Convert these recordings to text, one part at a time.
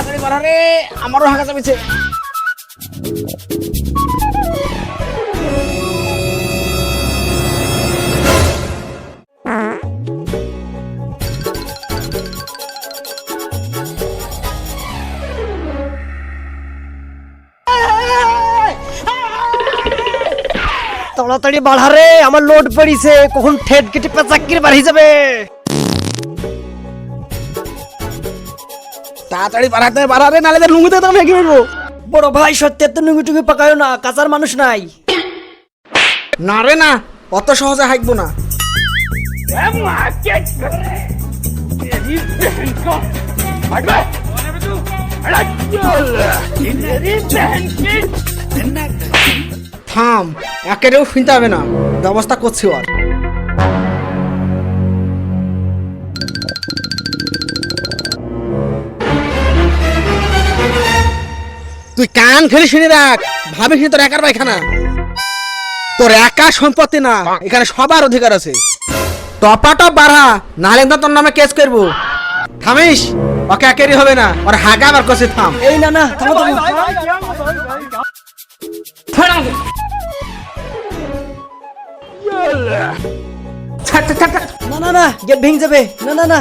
তাড়াতাড়ি বাড়া রে, আমারও হাঁকা চাপিছে। তাড়াতাড়ি বাড়া রে, আমার লোড পড়িছে, কখন ঠেট কেটে পেঁচাক্কির বাড়ি যাবে। তাড়াতাড়ি বাড়া রে, নালে লুঙ্গিতে তো ভেঙে ফেলবো। বড় ভাই সত্যি এত নুঙ্গি টুঙ্গি পাকায় না, কাঁচার মানুষ নাই। না রে না, অত সহজে হাঁকবো না। থাম, একেরেও শুনতে হবে না, ব্যবস্থা করছি আর। তুই কান খেলে শুনে রাখ, ভাবিস নি তোর একার পায়খানা। তোর একা সম্পত্তি না, এখানে সবার অধিকার আছে। টপাটপ বাড়া, নাহলে তো তোর নামে কেস করবো। থামিস, ওকে একেরই হবে না, ওর হাগা বার করছে। থাম। এই না না, থামো থামো। ছাড়, ছাড়, ছাড়, ছাড়। না না না, গেট ভেঙে যাবে। না না না,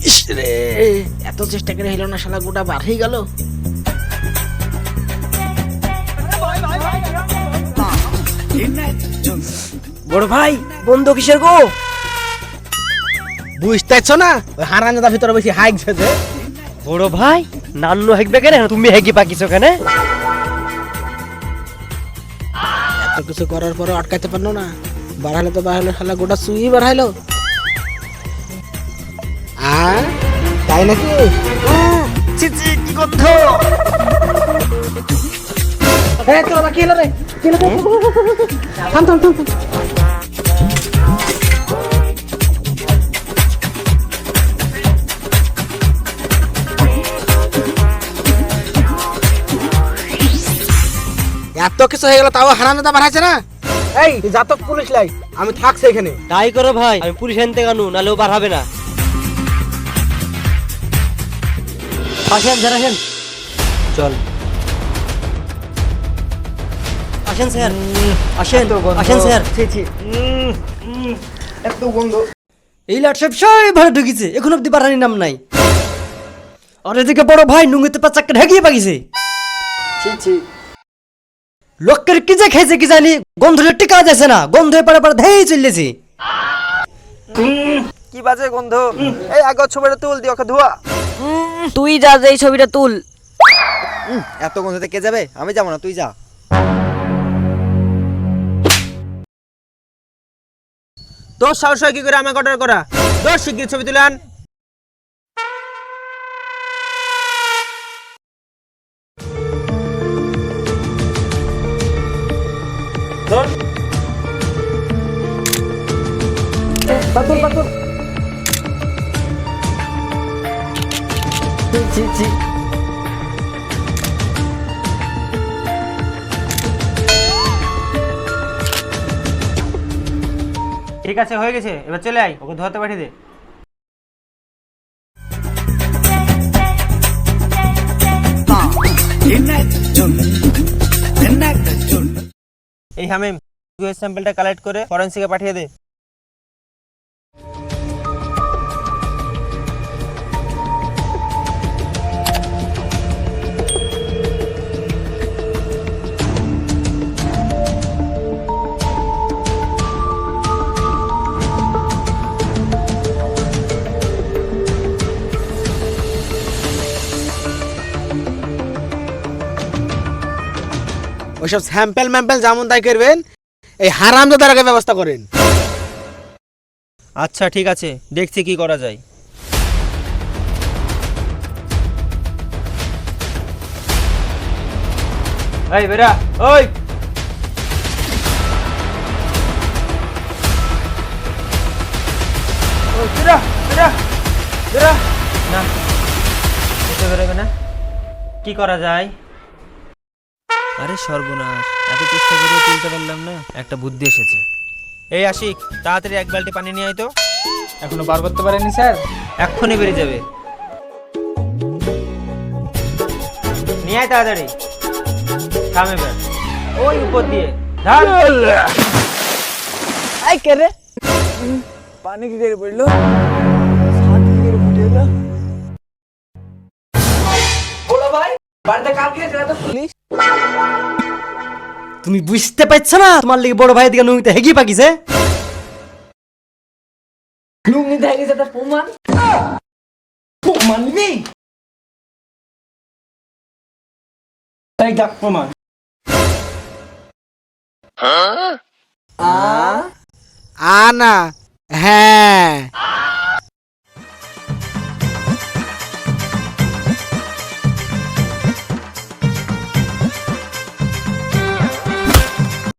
ইস রে, এত চেষ্টা করে হইল না, শালা গোটা বার হয়ে গেল। বড় ভাই বন্ধ কিসের গো? বুঝতেছ না, ওই হারানোর ভিতরে বেশি হাইক ছেছে। বড় ভাই নান্নু হেগবে কেন, তুমি হেগি পাকিছো কেন? এত কিছু করার পরে আটকাইতে পারলো না। বাড়ালে তো বাড়ালো, শালা গোটা সুই বাড়াইলো। তাই নাকি? ছি ছি, কি করছো? তোরা কি হলো রে? কি হলো রে? থাম থাম থাম থাম। এত কিছু হয়ে গেল, তাও হারানোটা বাড়াইছে না। এই জাতক পুলিশ লাই, আমি থাকছি এখানে। তাই করো ভাই, আমি পুলিশ আনতে কানু, নাহলে ও বার হবে না। আসেন স্যার, আসেন। চল আসেন স্যার, আসেন আসেন স্যার। এত গন্ধ। এই লাট সব ভালো ঢুকিছে, এখন অব্দি বাড়ানির নাম নাই। আর এদিকে বড় ভাই নুঙ্গিতে পাচাক্কা ঢেকিয়ে পাকিছে। লোকের কি যে খেয়েছে কি জানি, গন্ধে টিকা যাচ্ছে না, গন্ধে পারে পারে ধেয়ে চলেছে। কি বাজে গন্ধ। এই আগত ছবিটা তুল দি, ওকে ধোয়া। তুই যা, যে এই ছবিটা তুল। এত গন্ধতে কে যাবে? আমি যাবো না, তুই যা। তোর সাহস হয় কি করে আমাকে অর্ডার করা? তোর শিগগির ছবি তুলে আন। ঠিক আছে, হয়ে গেছে, এবার চলে আয়, ওকে ধোয়াতে পাঠিয়ে দে। এই হামিম, স্যাম্পলটা কালেক্ট করে ফরেনসিকে পাঠিয়ে দে। ওইসব স্যাম্পল ম্যাম্পল যেমন তাই করবেন, এই হারামজাদার আগে ব্যবস্থা করেন। আচ্ছা ঠিক আছে, দেখছি কি করা যায়। এই বেরা, ওই বেরা বেরা বেরা। না, এটা বেরোবে না। কি করা যায়? আরে সর্বনাশ, এত চেষ্টা করে তুলতে পারলাম না। একটা বুদ্ধি এসেছে। এই আশিক, তাড়াতাড়ি এক বালতি পানি নিয়ে আয় তো। এখনো বার করতে পারেনি স্যার। এক্ষুনি বেরিয়ে যাবে। নিয়ে আয় তাড়াতাড়ি থাম এবার ওই উপর দিয়ে ধান আই কে রে পানি কি করে পড়লো সাত কি করে ফুটে গেল বলো ভাই বাড়িতে কালকে যেটা তো পুলিশ তুমি বুঝতে পারছো না তোমার লিগে বড় ভাই দিকে নুঙ্গিতে হেগি পাকিছে লুঙ্গি দেখে যেটা প্রমাণ প্রমাণ নিবি তাই দেখ প্রমাণ আনা হ্যাঁ